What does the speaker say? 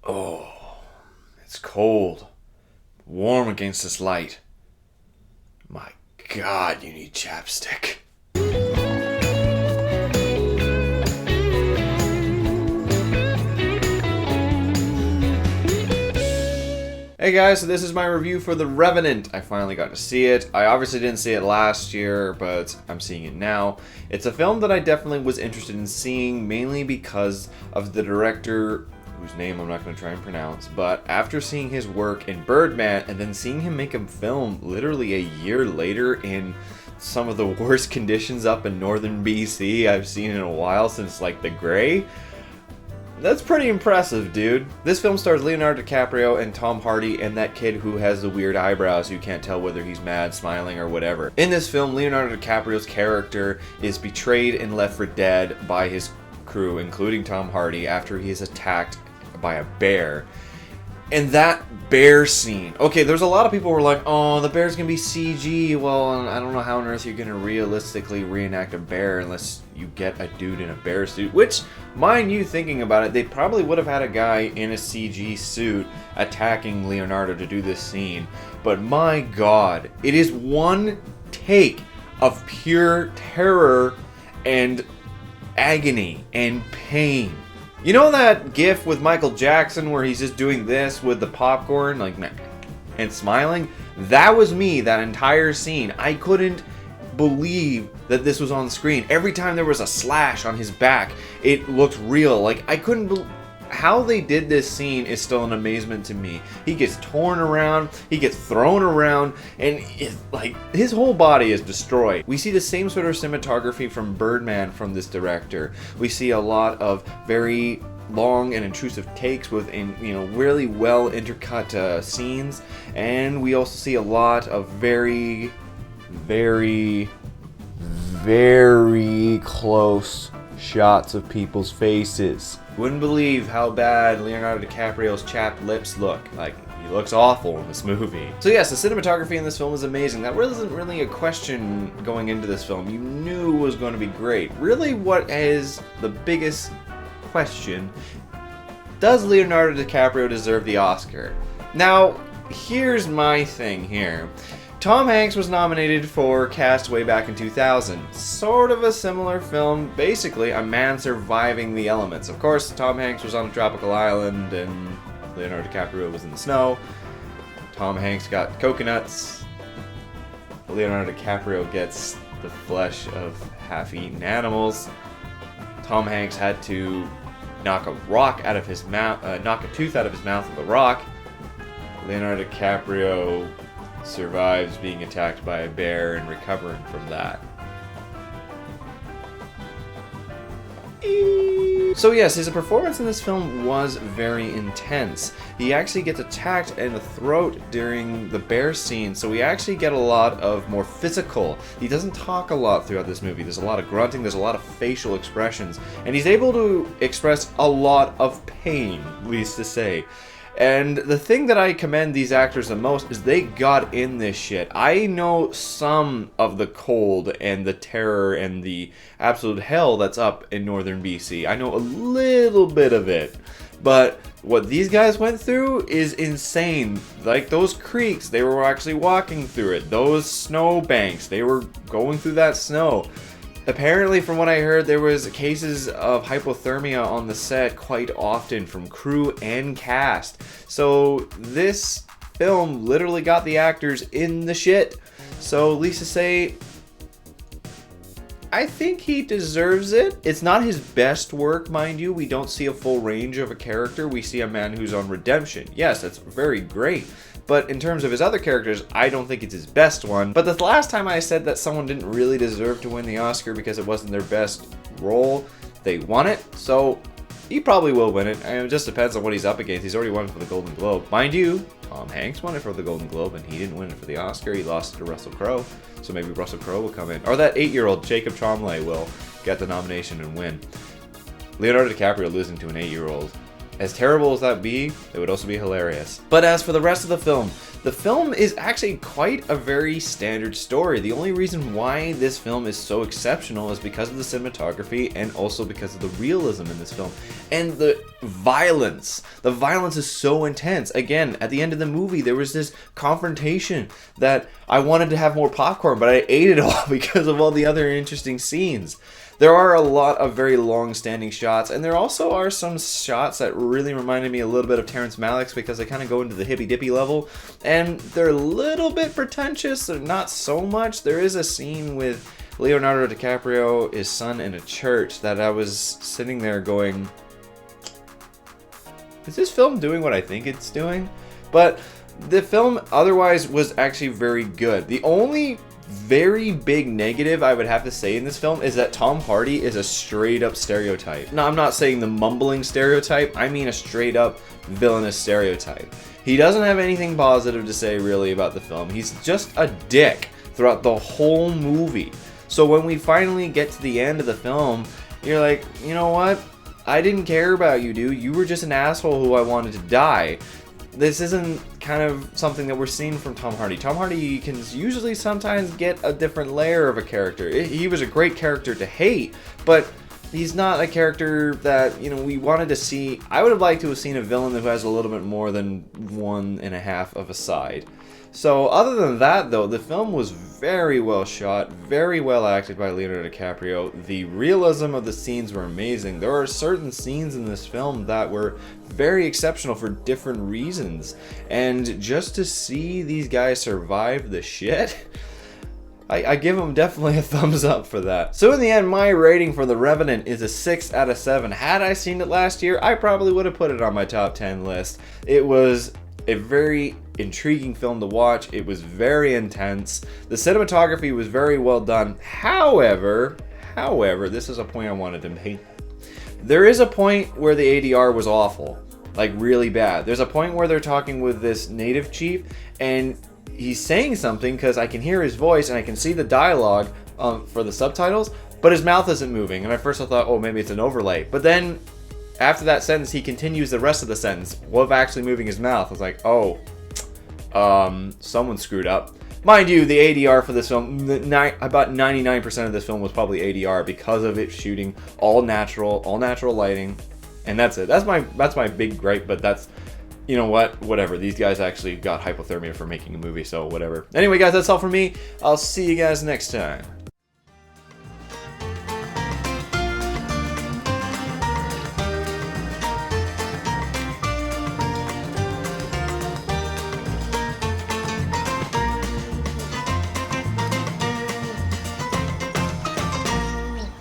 Oh, it's cold. Warm against this light. My God, you need chapstick. Hey guys, so this is my review for The Revenant. I finally got to see it. I obviously didn't see it last year, but I'm seeing it now. It's a film that I definitely was interested in seeing, mainly because of the director, whose name I'm not going to try and pronounce, but after seeing his work in Birdman and then seeing him make a film literally a year later in some of the worst conditions up in northern BC I've seen in a while since like The Grey, that's pretty impressive, dude. This film stars Leonardo DiCaprio and Tom Hardy and that kid who has the weird eyebrows. You can't tell whether he's mad, smiling, or whatever. In this film, Leonardo DiCaprio's character is betrayed and left for dead by his crew, including Tom Hardy, after he is attacked by a bear. And that bear scene. Okay, there's a lot of people who were like, oh, the bear's gonna be CG. Well, I don't know how on earth you're gonna realistically reenact a bear unless you get a dude in a bear suit. Which, mind you, thinking about it, they probably would have had a guy in a CG suit attacking Leonardo to do this scene. But my God, it is one take of pure terror and agony and pain. You know that gif with Michael Jackson where he's just doing this with the popcorn, like, and smiling? That was me, that entire scene. I couldn't believe that this was on screen. Every time there was a slash on his back, it looked real. Like, I couldn't believe... How they did this scene is still an amazement to me. He gets torn around, he gets thrown around, and his whole body is destroyed. We see the same sort of cinematography from Birdman from this director. We see a lot of very long and intrusive takes with really well intercut scenes, and we also see a lot of very, very, very close shots of people's faces. Wouldn't believe how bad Leonardo DiCaprio's chapped lips look. Like, he looks awful in this movie. So yes, the cinematography in this film is amazing. That wasn't really a question going into this film. You knew it was going to be great. Really, what is the biggest question? Does Leonardo DiCaprio deserve the Oscar? Now, here's my thing here. Tom Hanks was nominated for Castaway back in 2000. Sort of a similar film, basically a man surviving the elements. Of course, Tom Hanks was on a tropical island and Leonardo DiCaprio was in the snow. Tom Hanks got coconuts. Leonardo DiCaprio gets the flesh of half-eaten animals. Tom Hanks had to knock a rock out of his mouth, knock a tooth out of his mouth with a rock. Leonardo DiCaprio survives being attacked by a bear and recovering from that. So yes, his performance in this film was very intense. He actually gets attacked in the throat during the bear scene, so we actually get a lot of more physical. He doesn't talk a lot throughout this movie. There's a lot of grunting, there's a lot of facial expressions, and he's able to express a lot of pain, least to say. And the thing that I commend these actors the most is they got in this shit. I know some of the cold and the terror and the absolute hell that's up in northern BC. I know a little bit of it. But what these guys went through is insane. Like those creeks, they were actually walking through it. Those snow banks, they were going through that snow. Apparently, from what I heard, there was cases of hypothermia on the set quite often from crew and cast. So this film literally got the actors in the shit. So, least to say, I think he deserves it. It's not his best work, mind you. We don't see a full range of a character. We see a man who's on redemption. Yes, that's very great. But in terms of his other characters, I don't think it's his best one. But the last time I said that someone didn't really deserve to win the Oscar because it wasn't their best role, they won it. So he probably will win it. And it just depends on what he's up against. He's already won it for the Golden Globe. Mind you, Tom Hanks won it for the Golden Globe and he didn't win it for the Oscar. He lost it to Russell Crowe. So maybe Russell Crowe will come in. Or that 8-year-old Jacob Tremblay will get the nomination and win. Leonardo DiCaprio losing to an 8-year-old. as terrible as that be, it would also be hilarious. But as for the rest of the film is actually quite a very standard story. The only reason why this film is so exceptional is because of the cinematography and also because of the realism in this film. And the violence. The violence is so intense. Again, at the end of the movie, there was this confrontation that I wanted to have more popcorn, but I ate it all because of all the other interesting scenes. There are a lot of very long-standing shots, and there also are some shots that really reminded me a little bit of Terrence Malick's because they kind of go into the hippy-dippy level, and they're a little bit pretentious, they're not so much. There is a scene with Leonardo DiCaprio, his son, in a church that I was sitting there going, is this film doing what I think it's doing? But the film otherwise was actually very good. The only very big negative I would have to say in this film is that Tom Hardy is a straight up stereotype. Now, I'm not saying the mumbling stereotype, I mean a straight up villainous stereotype. He doesn't have anything positive to say really about the film. He's just a dick throughout the whole movie. So when we finally get to the end of the film, you're like, you know what? I didn't care about you, dude. You were just an asshole who I wanted to die. This isn't kind of something that we're seeing from Tom Hardy. Tom Hardy can usually sometimes get a different layer of a character. He was a great character to hate, but he's not a character that, you know, we wanted to see. I would have liked to have seen a villain who has a little bit more than 1.5 of a side. So other than that, though, the film was very well shot, very well acted by Leonardo DiCaprio. The realism of the scenes were amazing. There are certain scenes in this film that were very exceptional for different reasons. And just to see these guys survive the shit, I give them definitely a thumbs up for that. So in the end, my rating for The Revenant is a 6 out of 7. Had I seen it last year, I probably would have put it on my top 10 list. It was a very intriguing film to watch. It was very intense. The cinematography was very well done. However, this is a point I wanted to make. There is a point where the ADR was awful, like really bad. There's a point where they're talking with this native chief and he's saying something because I can hear his voice and I can see the dialogue for the subtitles, but his mouth isn't moving. And at first I thought, oh, maybe it's an overlay. But then after that sentence, he continues the rest of the sentence while actually moving his mouth. I was like, oh, someone screwed up. Mind you, the ADR for this film, about 99% of this film was probably ADR because of it shooting all natural lighting, and that's it. That's my big gripe, but that's, you know what, whatever. These guys actually got hypothermia for making a movie, so whatever. Anyway, guys, that's all from me. I'll see you guys next time.